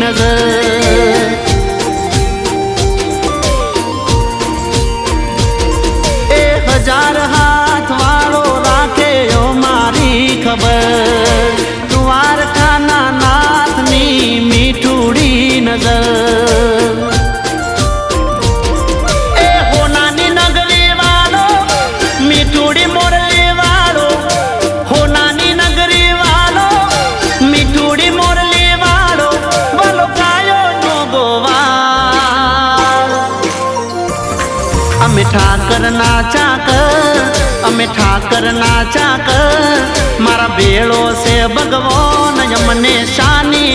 નજર એ હજાર હાથ વાળો રાખે ઓ મારી ખબર દ્વારકાના નાથની મીઠુડી નજર એ હોનાની નગરી વાળો મીઠુડી મોરલી વાળો હોનાની નગરી વાળો મીઠુડી મોરલી વાળો બોલો કાયો નો ગોવાળ અમે ઠાકરના ચાકર અમે ઠાકરના ચાકર મારા ભેળો છે ભગવાન મને શાની